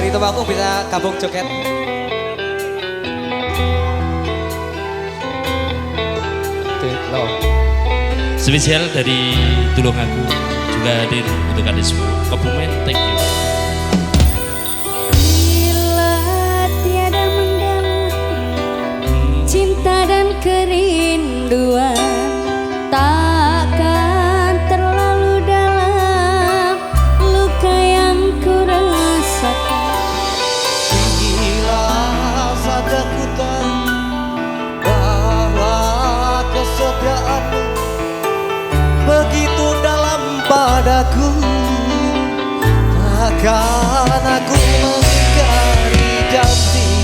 dari Temanggung bisa gabung joget. Spesial dari Tulungagung juga hadir untuk kalian semua. Kebumen, thank you. Bila tiada mendalam cinta dan kerinduan, takkan terlalu dalam luka yang ku rasakan. Bila saja ku tahu bahwa kesetiaanmu begitu dalam padaku, takkan aku mengingkari janjiku.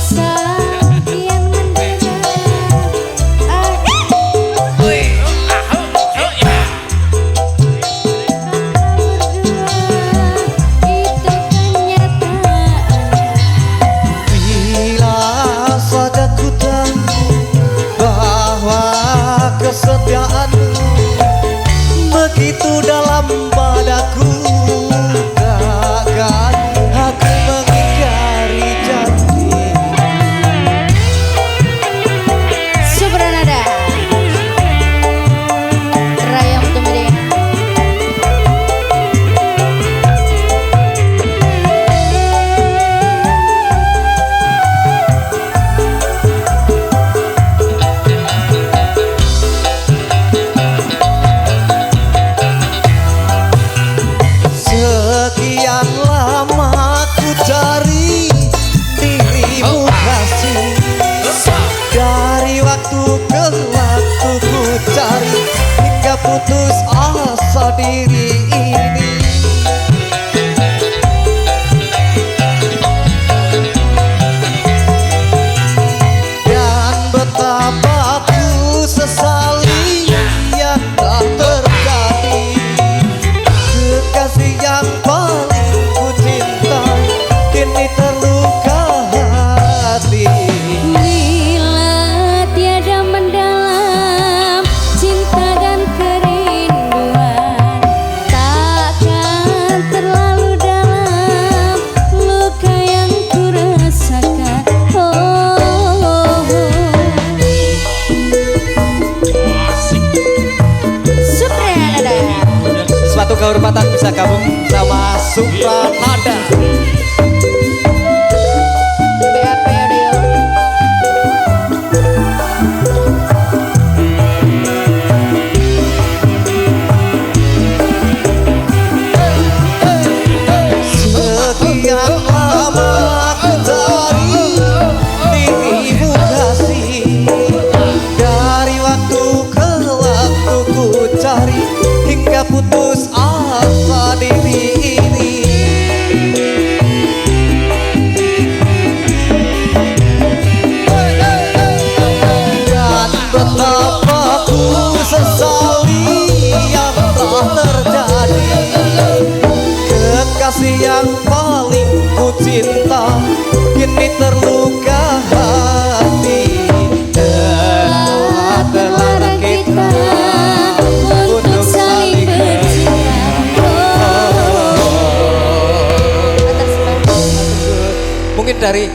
Sesajian mendalam Kesetiaanmu begitu dalam padaku, takkan aku mengingkari janji. Supranada Raya Mutumide. Sekian lama ku cari dirimu kasih, dari waktu ke waktu ku cari hingga putus asa diri ini. Dan betapa ku sesali yang telah terjadi. Kekasih yang paling ku cintai kini terluka hati. Bila tiada mendalam cinta dan kerinduan, takkan terlalu dalam luka yang ku rasakan. Supranada. Suatu kehormatan bisa gabung sama Supranada. BAP Audio. Sekian lama ku cari dirimu kasih, dari waktu ke waktu ku cari hingga putus asa diri ini. Dan betapa ku sesali yang telah terjadi. Kekasih yang paling ku cinta kini terluka hati. Dan terlarang kita untuk saling bercinta. Mungkin dari